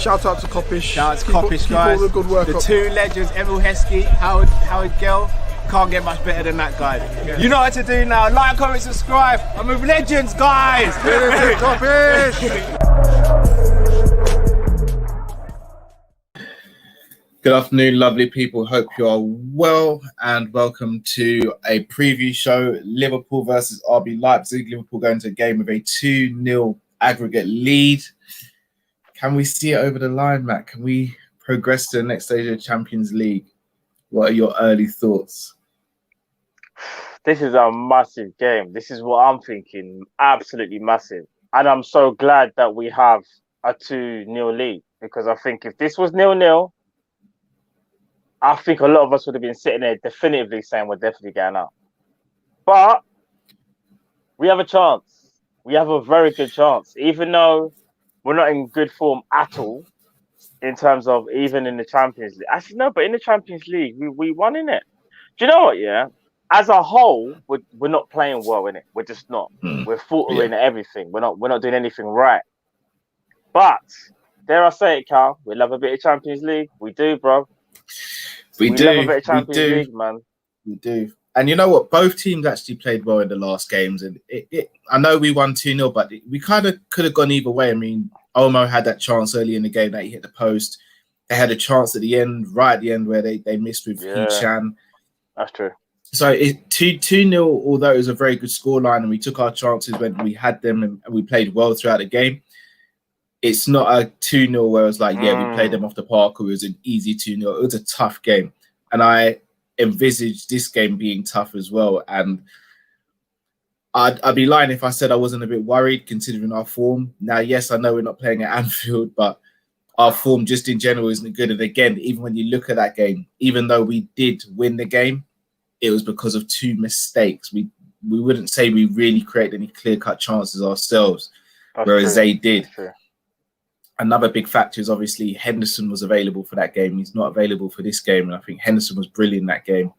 shout out to Kop-Ish. Shout out to Kopish, guys. All the good work the up. two legends, Emil Heskey, Howard Gill. Can't get much better than that, guys. Yeah. You know what to do now. Like, comment, subscribe. I'm with legends, guys. Kopish. Good afternoon, lovely people. Hope you are well and welcome to a preview show. Liverpool versus RB Leipzig. Liverpool going to a game with a 2-0 aggregate lead. Can we see it over the line, Matt? Can we progress to the next stage of the Champions League? What are your early thoughts? This is a massive game. This is what I'm thinking. Absolutely massive. And I'm so glad that we have a 2-0 lead, because I think if this was 0-0, I think a lot of us would have been sitting there definitively saying we're definitely getting out. But we have a chance. We have a very good chance, even though we're not in good form at all in terms of even in the Champions League. Actually, no, but in the Champions League, we won in it. Do you know what, yeah? As a whole, we're not playing well in it. We're just not. We're faltering at everything. We're not doing anything right. But dare I say it, Cal, we love a bit of Champions League. We do, bro. We do. Love a bit of Champions League, man. We do. And you know what? Both teams actually played well in the last games. And I know we won 2-0, but we kind of could have gone either way. I mean, Olmo had that chance early in the game that he hit the post. They had a chance at the end, right at the end, where they missed with Chan. That's true. So 2-0, although it was a very good scoreline and we took our chances when we had them and we played well throughout the game, it's not a 2-0 where it was like, we played them off the park, or it was an easy 2-0. It was a tough game. And I envisaged this game being tough as well. And I'd be lying if I said I wasn't a bit worried considering our form. Now, yes, I know we're not playing at Anfield, but our form just in general isn't good. And again, even when you look at that game, even though we did win the game, it was because of two mistakes. We wouldn't say we really created any clear-cut chances ourselves, whereas they did. Another big factor is obviously Henderson was available for that game. He's not available for this game, and I think Henderson was brilliant in that game.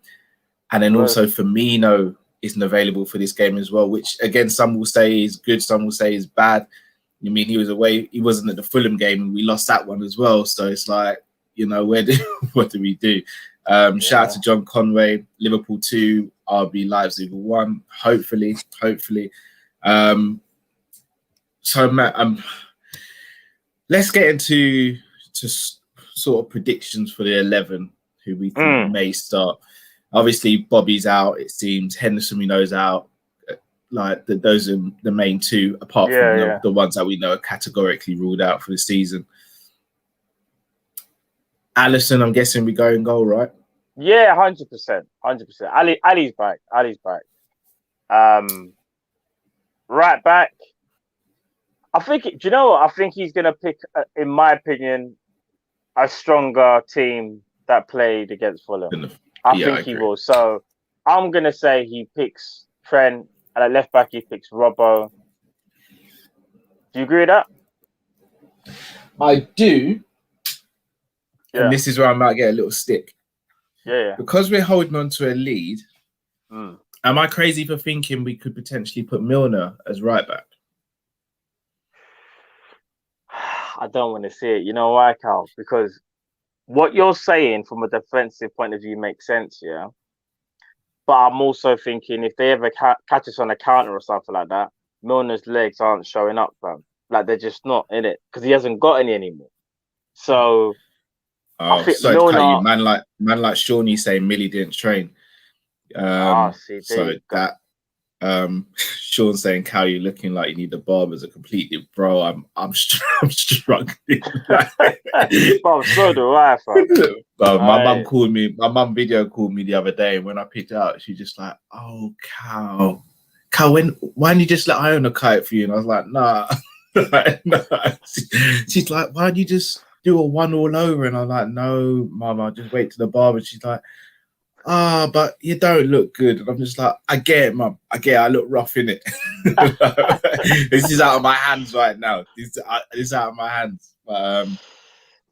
And then also Firmino isn't available for this game as well, which again, some will say is good, some will say is bad. I mean, he was away, he wasn't at the Fulham game, and we lost that one as well. So it's like, what do we do? Shout out to John Conway, Liverpool 2, RB Leipzig 1. Hopefully. So Matt, let's get into sort of predictions for the 11 who we think may start. Obviously, Bobby's out. It seems Henderson we know is out. Like those are the main two, apart from the ones that we know are categorically ruled out for the season. Alisson, I'm guessing we go in goal, right? Yeah, 100%. Ali's back. Right back. I think, do you know what? I think he's going to pick, in my opinion, a stronger team that played against Fulham. I think he will. So I'm going to say he picks Trent, and at left back he picks Robbo. Do you agree with that? I do. Yeah. And this is where I might get a little stick. Yeah. Because we're holding on to a lead, am I crazy for thinking we could potentially put Milner as right back? I don't want to see it. You know why, Carl? Because what you're saying from a defensive point of view makes sense, yeah? But I'm also thinking if they ever catch us on a counter or something like that, Milner's legs aren't showing up, fam. Like, they're just not in it because he hasn't got any anymore. So... I think Milner... man like Shawnee saying Millie didn't train. Sean saying, "Cal, you're looking like you need the barbers are completely, bro. I'm struggling." Bro, so do I, fam. My mum video called me the other day, and when I picked it up, she just like, "Oh, Cal, why didn't you just let Iona cut it for you?" And I was like, "Nah." Nah. She's like, "Why don't you just do a one all over?" And I'm like, "No, Mum, I'll just wait to the barber." She's like, but you don't look good. And I'm just like, I get it, Mum. I look rough in it. This is out of my hands right now. This is out of my hands.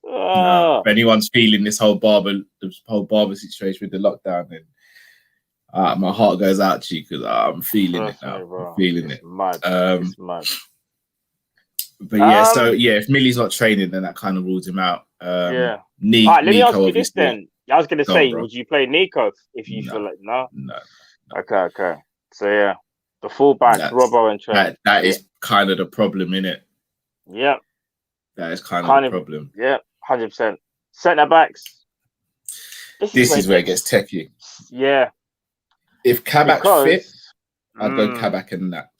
If anyone's feeling this whole barber situation with the lockdown, then my heart goes out to you because I'm feeling it now. I'm feeling it. Mad. It's mad. But yeah, so yeah, if Millie's not training, then that kind of rules him out. Yeah. Nico, All right, let me ask you this obviously. then. I was going to Go on, say, bro. would you play Nico if you No. feel like no? No. Okay. So yeah, the fullbacks, Robbo and Trent. That is kind of the problem, innit? Yeah. That is kind of the problem. Yeah, 100%. Centre backs. This is where it gets techie. Yeah. If Kabak's fit, I'd go Kabak and that.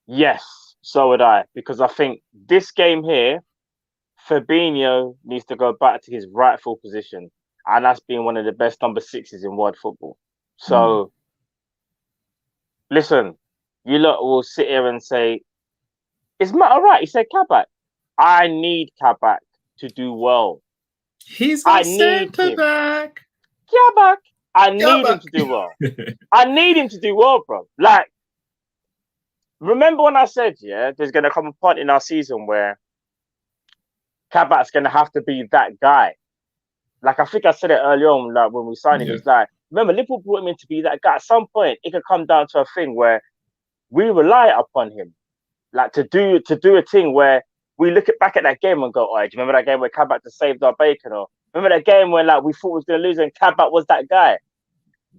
Yes, so would I. Because I think this game here, Fabinho needs to go back to his rightful position. And that's been one of the best number 6s in world football. So, listen, you lot will sit here and say, is Matt all right? He said Kabak. I need Kabak to do well. He's our centre back. Kabak. I need him to do well. I need him to do well, bro. Like, remember when I said, yeah, there's going to come a point in our season where Kabak's going to have to be that guy. Like, I think I said it earlier on, like, when we signed him, it's like, remember, Liverpool brought him in to be that guy. At some point, it could come down to a thing where we rely upon him. Like, to do a thing where we look back at that game and go, oh, do you remember that game where Kabak just saved our bacon? Or remember that game when, like, we thought we was going to lose and Kabak was that guy?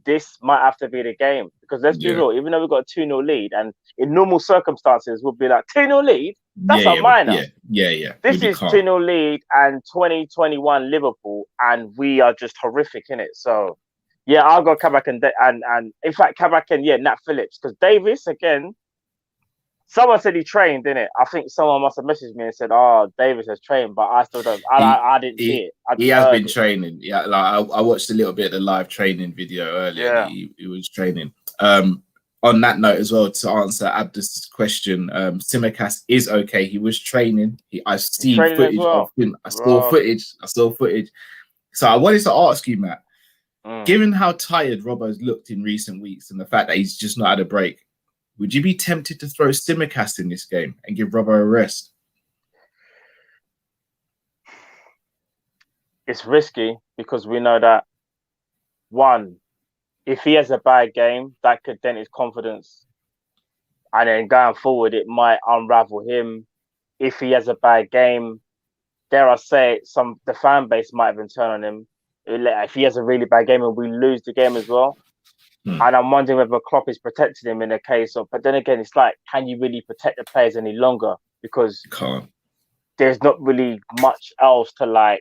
This might have to be the game. Because let's be real, even though we've got a 2-0 lead, and in normal circumstances, we'll be like, 2-0 lead? That's a minor. Yeah. This is 2-0 lead and 2021 Liverpool, and we are just horrific in it. So, yeah, I'll go Kabak and in fact, Kabak and, Nat Phillips. Because Davis, again, someone said he trained, didn't it? I think someone must have messaged me and said, "Oh, Davis has trained," but I still don't. I didn't see it. He has been training. Yeah, like I watched a little bit of the live training video earlier. Yeah. He was training. On that note as well, to answer Abdus' question, Simicast is okay. He was training. I see footage of him. I saw footage. So I wanted to ask you, Matt, given how tired Robbo's looked in recent weeks and the fact that he's just not had a break, would you be tempted to throw Simicast in this game and give Robbo a rest? It's risky because we know that, one, if he has a bad game, that could dent his confidence. And then going forward, it might unravel him. If he has a bad game, dare I say it, the fan base might even turn on him. If he has a really bad game and we lose the game as well. And I'm wondering whether Klopp is protecting him in the case of, but then again, it's like, can you really protect the players any longer? Because there's not really much else to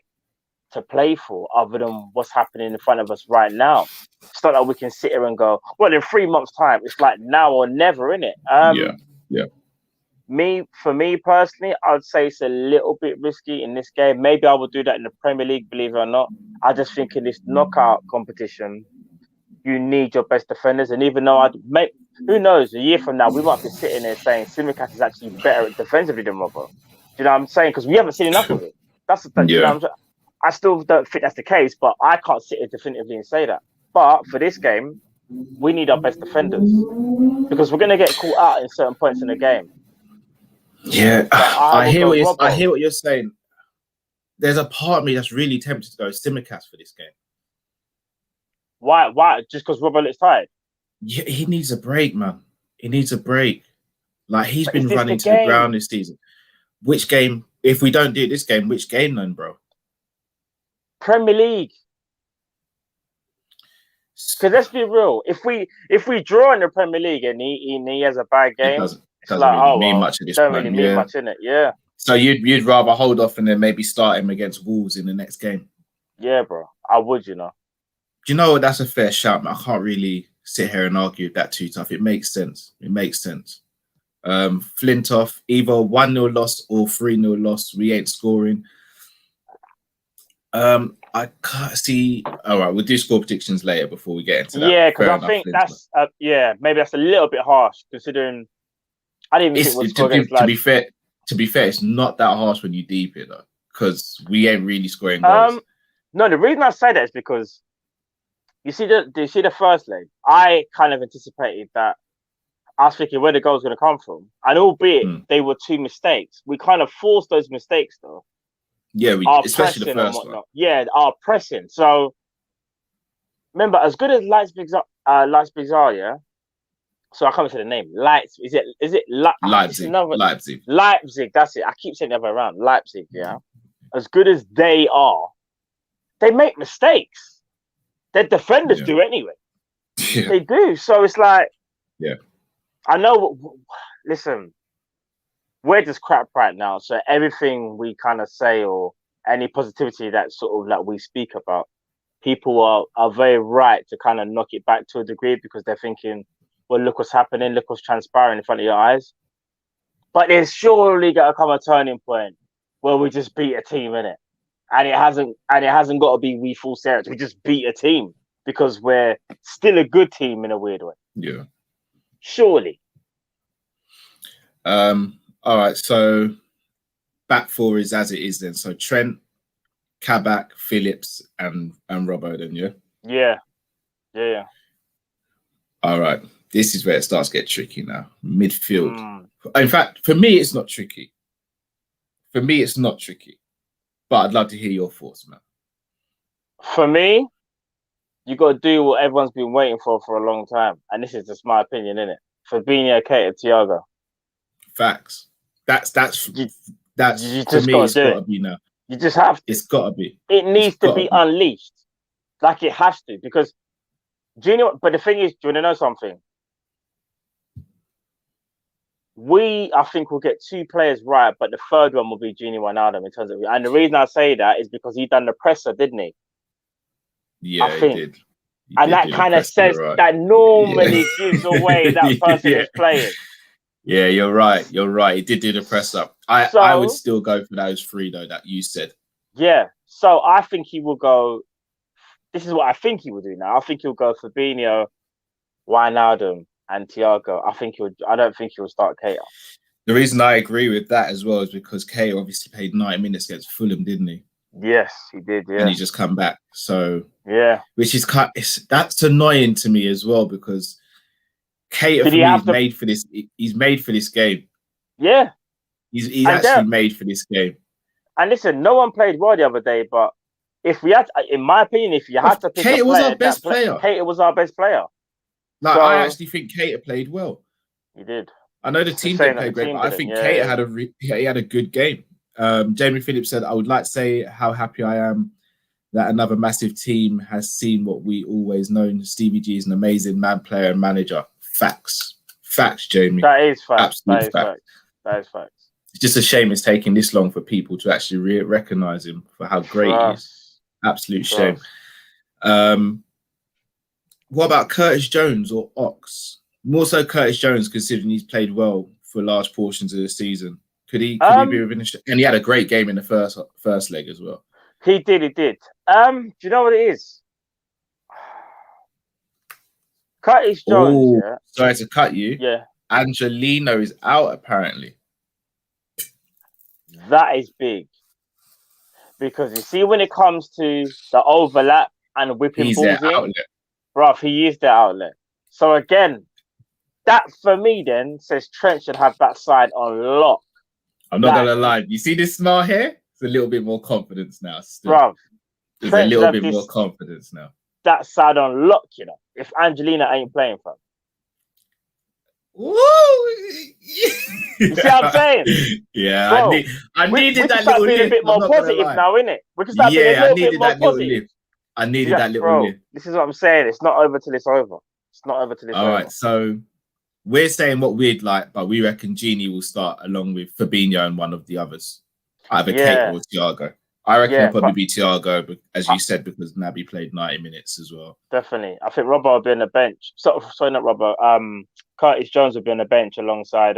play for other than what's happening in front of us right now. It's not like we can sit here and go, well, in 3 months' time, it's like now or never, innit? For me personally, I'd say it's a little bit risky in this game. Maybe I would do that in the Premier League, believe it or not. I just think in this knockout competition, you need your best defenders. And even though who knows, a year from now, we might be sitting there saying Simicast is actually better defensively than Robbo. Do you know what I'm saying? Because we haven't seen enough of it. That's the thing. You know what I'm saying? I still don't think that's the case, but I can't sit here definitively and say that. But for this game, we need our best defenders because we're going to get caught out in certain points in the game. Yeah, I hear what you're saying. There's a part of me that's really tempted to go Simicast for this game. Why? Just because Robbo looks tired? Yeah, he needs a break, man. He needs a break. Like, he's been running to the ground this season. Which game? If we don't do this game, which game then, bro? Premier League. Because let's be real, if we draw in the Premier League and he has a bad game, it doesn't really mean much at this point. Don't really mean much in it. Yeah. So you'd rather hold off and then maybe start him against Wolves in the next game? Yeah, bro. I would, you know. Do you know, that's a fair shout, man. I can't really sit here and argue that too tough. It makes sense. Flintoff, either 1-0 loss or 3-0 loss. We ain't scoring. I can't see. All right, we'll do score predictions later before we get into that. Yeah, because I think that's maybe that's a little bit harsh considering I didn't even think it was to be fair, it's not that harsh when you deep it though, because we ain't really scoring goals. No, the reason I say that is because you see the first leg. I kind of anticipated that. I was thinking where the goal's going to come from, and albeit they were 2 mistakes, we kind of forced those mistakes though. Yeah, especially the first one. Yeah, our pressing. So remember, as good as Leipzig are, yeah, So I can't say the name. Leipzig. Is it Leipzig. Leipzig. Leipzig. That's it. I keep saying the other way around. Leipzig. Yeah. As good as they are, they make mistakes. Their defenders do anyway. Yeah. They do. So it's like, yeah. I know. Listen, we're just crap right now. So everything we kind of say or any positivity that sort of like we speak about, people are very right to kind of knock it back to a degree because they're thinking, well, look what's happening, look what's transpiring in front of your eyes. But there's surely got to come a turning point where we just beat a team in it, and it hasn't got to be we full serious. We just beat a team because we're still a good team in a weird way. Yeah, surely. All right, so back four is as it is then. So Trent, Kabak, Phillips, and Robbo then, yeah? Yeah. All right. This is where it starts to get tricky now. Midfield. In fact, for me, it's not tricky. But I'd love to hear your thoughts, man. For me, you got to do what everyone's been waiting for a long time. And this is just my opinion, innit? Fabinho, Keita, Thiago. Facts. That's you for me, it's got to be now. You just have to. It's got to be. It needs to be unleashed. Like it has to. Because, do you know, but the thing is, do you want to know something? I think we'll get two players right, but the third one will be Junior Wijnaldum in terms of, and the reason I say that is because he done the presser, didn't he? Yeah, I think. he did. And that kind of says that normally gives away that person is playing. Yeah, you're right. He did do the press up. I would still go for those three though that you said. Yeah. So I think he will go. This is what I think he will do now. I think he'll go Fabinho, Wijnaldum, and Thiago. I don't think he'll start Keita. The reason I agree with that as well is because Keita obviously played 90 minutes against Fulham, didn't he? Yes, he did. Yeah, and he just come back. So yeah, which is that's annoying to me as well because Keita for me is made for this. He's made for this game. Yeah, he's actually made for this game. And listen, no one played well the other day, but if we had, in my opinion, if you had to pick Keita was our best player. Keita was our best player. Like, I actually think Keita played well. He did. I know the team didn't play great, but I think Keita had a good game. Jamie Phillips said, I would like to say how happy I am that another massive team has seen what we always known. Stevie G is an amazing man, player, and manager. Facts, Jamie. That is facts. Absolute fact. That is facts. It's just a shame it's taking this long for people to actually recognize him for how great he is. Absolute shame. What about Curtis Jones or Ox? More so Curtis Jones, considering he's played well for large portions of the season. Could he be within a and he had a great game in the first leg as well. He did. Do you know what it is? Curtis Jones. Yeah. Sorry to cut you. Yeah. Angelino is out apparently. That is big. Because you see, when it comes to the overlap and whipping balls in, bruv, he is the outlet. So again, that for me then says Trent should have that side on lock. I'm not gonna lie. You see this smile here? It's a little bit more confidence now. Bruv, there's a little bit more confidence now. That side on lock, you know. If Angelina ain't playing for him. Woo! You see what I'm saying? Yeah, bro, I needed that little lift. We can start being a bit more positive now, innit? We can start being a little bit more positive. I needed that little lift. This is what I'm saying. It's not over till it's over. It's not over till it's over. All right, so we're saying what we'd like, but we reckon Genie will start along with Fabinho and one of the others. Either Keita or Thiago. I reckon it'll probably be Thiago, but as you said, because Naby played 90 minutes as well. Definitely. I think Robbo will be on the bench. Sorry, not Robbo. Curtis Jones will be on the bench alongside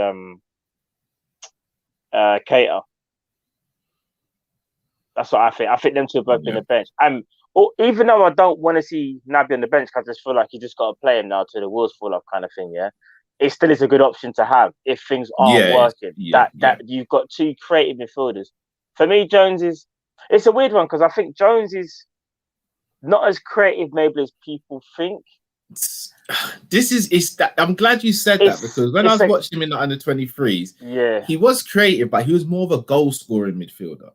Keita. That's what I think. I think them two will both be on the bench. Even though I don't want to see Naby on the bench, because I just feel like you just got to play him now till the wheels fall off kind of thing, yeah? It still is a good option to have if things aren't working. That you've got two creative midfielders. For me, it's a weird one because I think Jones is not as creative maybe as people think. I'm glad you said that because when I was watching him in the under-23s, he was creative, but he was more of a goal-scoring midfielder.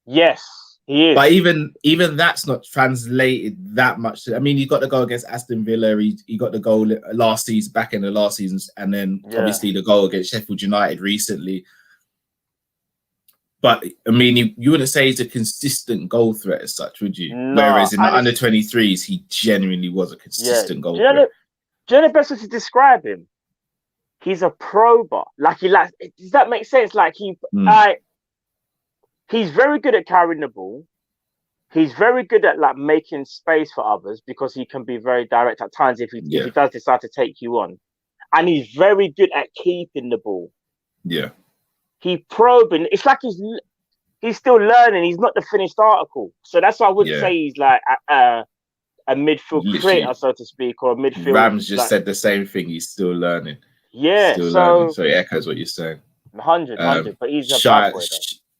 Yes, He is. But even that's not translated that much. I mean, he got the goal against Aston Villa. He got the goal last season, back in the last season, and then obviously the goal against Sheffield United recently. But I mean, you wouldn't say he's a consistent goal threat as such, would you? No, Whereas in the under 23s, he genuinely was a consistent goal threat. Do you know the best way to describe him? He's a prober. Does that make sense? Like he's very good at carrying the ball. He's very good at like making space for others because he can be very direct at times if he does decide to take you on. And he's very good at keeping the ball. Yeah. He probing. It's like he's still learning. He's not the finished article. So that's why I wouldn't say he's like a midfield creator, so to speak, or a midfield. Rams just said the same thing. He's still learning. Yeah. Still learning. So it echoes what you're saying. 100. But he's a bad boy,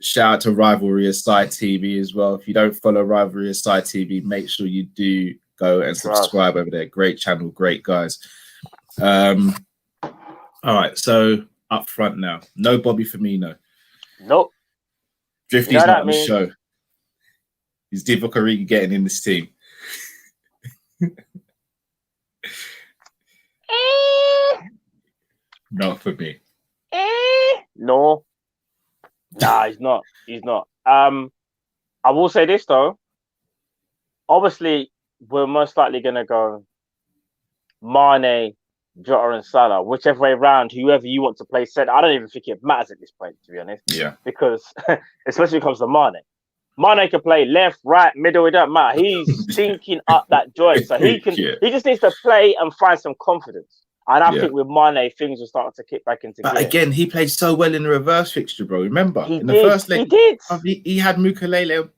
shout out to Rivalry Aside TV as well. If you don't follow Rivalry Aside TV, make sure you do go and subscribe over there. Great channel, great guys. All right, so up front now. No Bobby Firmino. Nope. Drifty's not on the show. Is Divock Origi getting in this team? Not for me. No. Nah, he's not. He's not. I will say this though. Obviously, we're most likely gonna go Mane, Jota, and Salah, whichever way around, whoever you want to play centre. I don't even think it matters at this point, to be honest. Yeah. Because especially when it comes to Mane. Mane can play left, right, middle, it doesn't matter. He's syncing up that joint. So he just needs to play and find some confidence. And I think with Mane, things will start to kick back into gear. But again, he played so well in the reverse fixture, bro. Remember? The first leg, he had Mukalele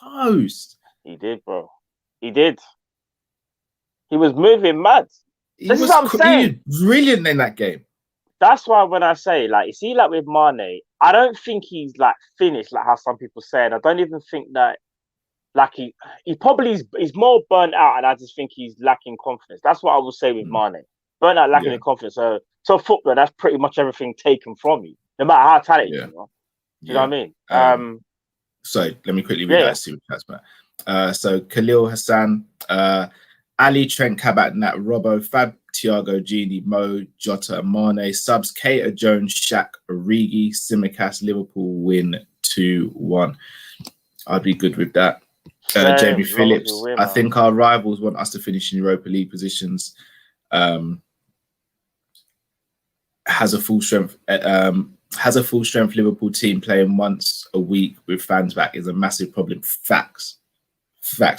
toast. He did, bro. He did. He was moving mad. This is what I'm saying. He was brilliant in that game. That's why when I say, like, you see, like with Mane, I don't think he's like finished, like how some people said. I don't even think that, like, he probably is more burnt out, and I just think he's lacking confidence. That's what I will say with Mane. Burnt out, lacking in confidence. So football, that's pretty much everything taken from you, no matter how talented you are. You know what I mean? So let me quickly read that super chats, man. So Khalil Hassan, Ali, Trent, Kabak, Nat, Robbo, Fab, Thiago, Gini, Mo, Jota, and Mane. Subs, Keita, Jones, Shaq, Origi, Simicast. Liverpool win 2-1. I'd be good with that. Jamie Phillips, I think our rivals want us to finish in Europa League positions. Has a full strength Liverpool team playing once a week with fans back is a massive problem. Facts.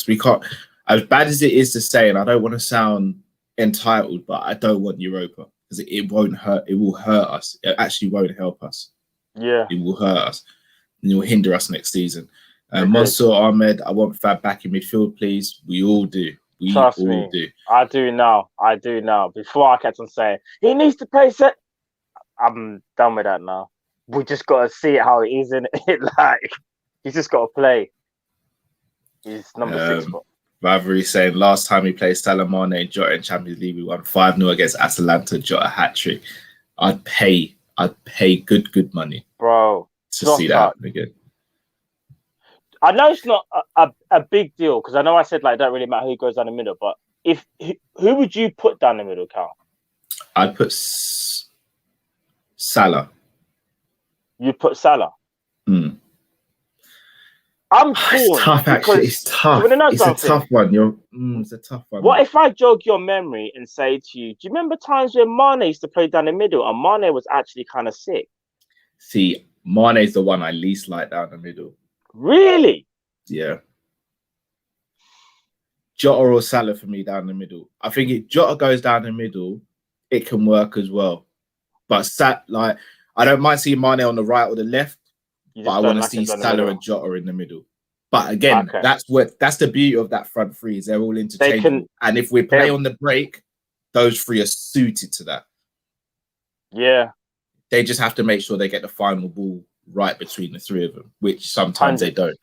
We can't, as bad as it is to say, and I don't want to sound entitled, but I don't want Europa because it won't hurt. It will hurt us. It actually won't help us. Yeah, it will hurt us and it will hinder us next season. Mansour Ahmed, I want Fab back in midfield, please. We all do. Trust me. I do now. Before I kept on saying he needs to play set. I'm done with that now. We just got to see it how it is, in it. Like, he's just got to play. He's number 6. Rivalry saying last time we played Salah, Mane, and Jota in Champions League, we won 5-0 against Atalanta. Jota hat-trick. I'd pay good money, bro, to see that happen again. I know it's not a big deal because I know I said like it don't really matter who goes down the middle, but who would you put down the middle, Cal? I'd put Salah. You put Salah. I'm torn. It's tough, actually. It's tough. It's a tough one. It's a tough one. What if I jog your memory and say to you, do you remember times when Mane used to play down the middle and Mane was actually kind of sick? See, Mane's the one I least like down the middle. Really? Yeah. Jota or Salah for me down the middle. I think if Jota goes down the middle, it can work as well. But I don't mind seeing Mane on the right or the left, but I want to see Salah and Jota in the middle. But again, that's the beauty of that front three is they're all interchangeable. And if we play on the break, those three are suited to that. Yeah. They just have to make sure they get the final ball right between the three of them, which sometimes they don't.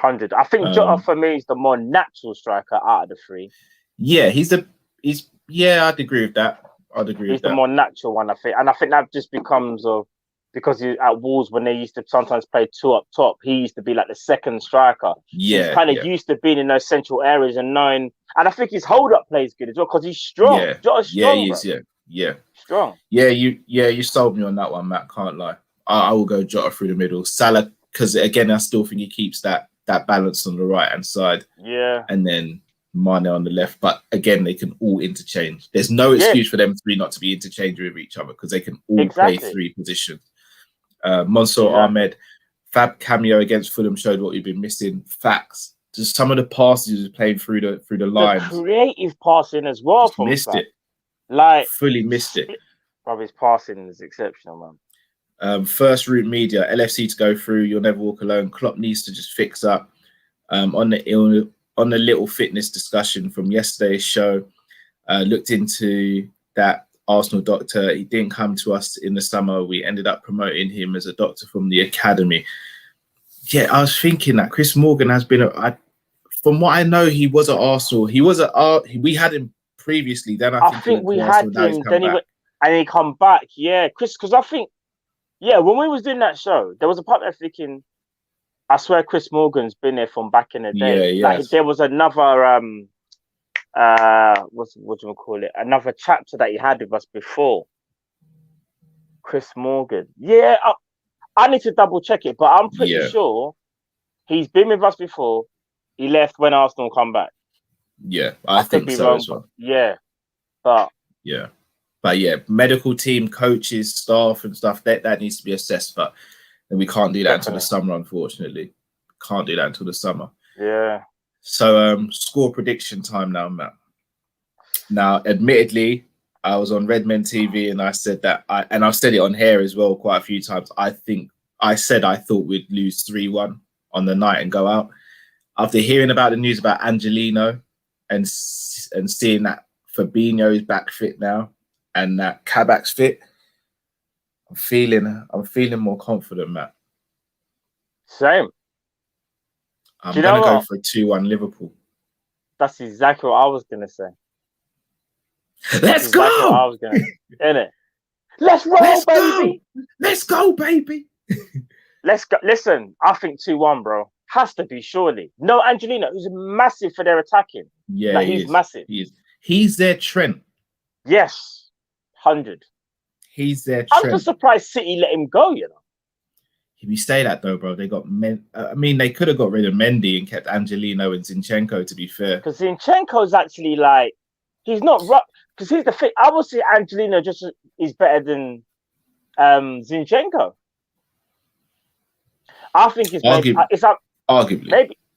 100. I think Jota for me is the more natural striker out of the three. Yeah, I'd agree with that. He's the more natural one, I think. And I think that just becomes of because at Wolves, when they used to sometimes play two up top, he used to be like the second striker. Yeah, he's kind of used to being in those central areas and knowing. And I think his hold up play is good as well because he's strong. Yeah, Jota's strong, he bro. is. Yeah, Strong. You sold me on that one, Matt. Can't lie. I will go Jota through the middle. Salah, because again, I still think he keeps that balance on the right hand side. Yeah, and then Mane on the left. But again, they can all interchange. There's no excuse for them three not to be interchangeable with each other because they can all play three positions. Mansour Ahmed, Fab cameo against Fulham showed what we've been missing. Facts. Just some of the passes he was playing through the lines. The creative passing as well just from missed Fab. it. Like fully missed it. Bro, his passing is exceptional, man. First route media, LFC to go through. You'll never walk alone. Klopp needs to just fix up. On the little fitness discussion from yesterday's show, looked into that Arsenal doctor. He didn't come to us in the summer. We ended up promoting him as a doctor from the academy. Yeah, I was thinking that Chris Morgan has been, from what I know, he was at Arsenal. We had him previously. Then I think we had him. Then he come back. Yeah, Chris, because I think, when we was doing that show, there was a part there thinking, I swear Chris Morgan's been there from back in the day. Yeah, like, there was another what do you call it? Another chapter that he had with us before. Chris Morgan. Yeah, I need to double check it, but I'm pretty sure he's been with us before. He left when Arsenal come back. Yeah, I think so wrong, as well. But medical team, coaches, staff, and stuff that needs to be assessed. But we can't do that until the summer, unfortunately. Can't do that until the summer. Yeah. So score prediction time now, Matt. Now, admittedly, I was on Redmen TV and I said that, and I've said it on here as well quite a few times. I thought we'd lose 3-1 on the night and go out. After hearing about the news about Angelino and seeing that Fabinho is back fit now and that Kabak's fit, I'm feeling more confident, Matt. Same. I'm going to go for a 2-1 Liverpool. That's exactly what I was going to say. Let's go! I was going to, innit? Let's roll, baby! Let's go, baby! Let's go. Listen, I think 2-1, bro. Has to be, surely. No, Angelino, who's massive for their attacking. Yeah, he's massive. He is. He's their Trent. Yes, 100. He's their Trent. I'm just surprised City let him go, you know. If you say that though, bro, they got they could have got rid of Mendy and kept Angelino and Zinchenko, to be fair. Because Zinchenko's actually like, he's not rough. Because here's the thing, I would say Angelino just is better than Zinchenko. I think it's arguably.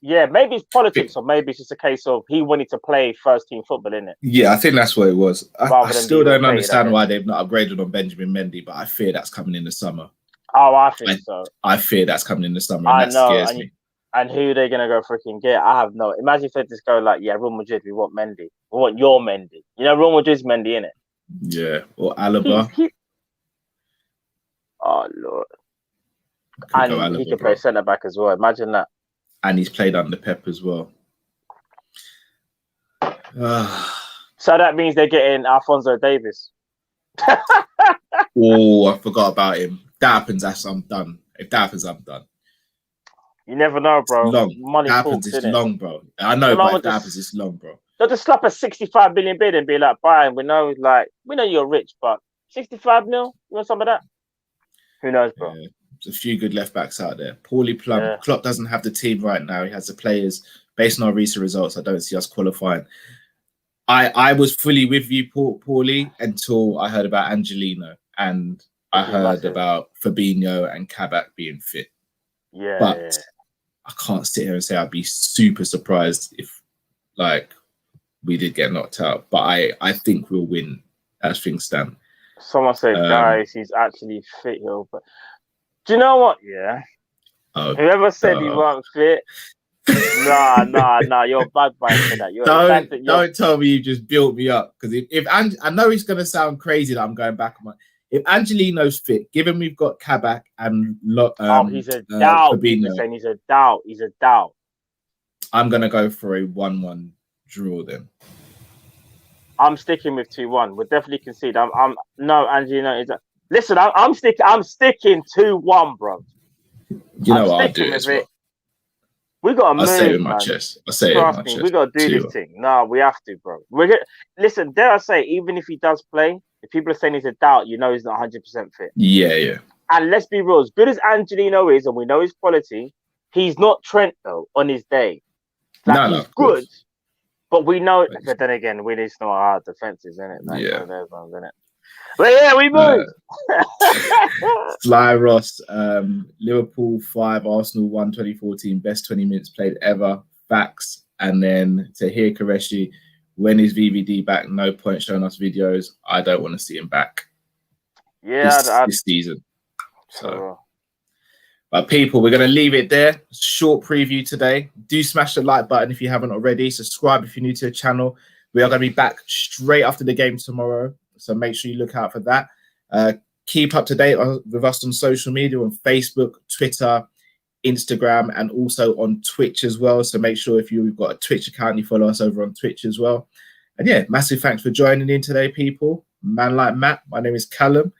Maybe it's politics, or maybe it's just a case of he wanted to play first team football, innit? Yeah, I think that's what it was. I still don't understand why they've not upgraded on Benjamin Mendy, but I fear that's coming in the summer. Oh, I think so. I fear that's coming in the summer, and that scares me. And who are they going to go freaking get? I have no... Imagine if they just go like, Real Madrid, we want Mendy. We want your Mendy. You know, Real Madrid's Mendy, innit? Yeah, or Alaba. Oh, Lord. And he can play centre-back as well. Imagine that. And he's played under Pep as well. So that means they're getting Alphonso Davies. Oh, I forgot about him. That happens, I'm done. If that happens, I'm done. You never know, bro. Long. Money that happens, it's long, bro. I know, but if that happens, it's long, bro. They'll just slap a 65 million bid and be like, Brian, we know you're rich, but 65 mil? You want some of that? Who knows, bro? Yeah, there's a few good left backs out there. Poorly plumbed. Yeah. Klopp doesn't have the team right now. He has the players. Based on our recent results, I don't see us qualifying. I was fully with you, Paulie, until I heard about Angelino and I heard about Fabinho and Kabak being fit. Yeah, but I can't sit here and say I'd be super surprised if, we did get knocked out. But I think we'll win as things stand. Someone said, guys, he's actually fit, yo. But do you know what? Yeah. Whoever said he wasn't fit. Nah. You're bad by that. Don't tell me you just built me up. Because if I know it's going to sound crazy that I'm going back on my. If Angelino's fit, given we've got Kabak and he's a doubt. Fabinho, he's a doubt. He's a doubt. I'm going to go for a 1-1 draw then. I'm sticking with 2-1. We'll definitely concede. No, Angelino is. Listen, I'm sticking 2-1, bro. You know what? I'll sticking do it with as well. it. We got to I'll say it move, with my man. chest. I'll say it with Trust my me, chest. we got to do this 2-1. thing. No, we have to, bro. Listen, dare I say, even if he does play, if people are saying he's a doubt, you know he's not 100% fit. Yeah. And let's be real, as good as Angelino is, and we know his quality, he's not Trent, though, on his day. Like, he's good, but we know... But then again, we need to know how defense is, innit? Like, yeah. Ones, innit? But yeah, we moved. Sly Ross, Liverpool 5, Arsenal 1, 2014, best 20 minutes played ever. Facts. And then Tahir Qureshi, when is VVD back? No point showing us videos. I don't want to see him back. Yeah, this season. So, but people, we're going to leave it there. Short preview today. Do smash the like button if you haven't already. Subscribe if you're new to the channel. We are going to be back straight after the game tomorrow. So make sure you look out for that. Keep up to date with us on social media, on Facebook, Twitter, Instagram, and also on Twitch as well. So make sure if you've got a Twitch account, you follow us over on Twitch as well. And yeah, massive thanks for joining in today, people. Man like Matt, my name is Callum.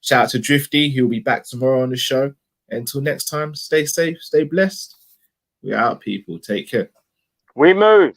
Shout out to Drifty, he'll be back tomorrow on the show. Until next time, stay safe, stay blessed. We're out, people. Take care. We move.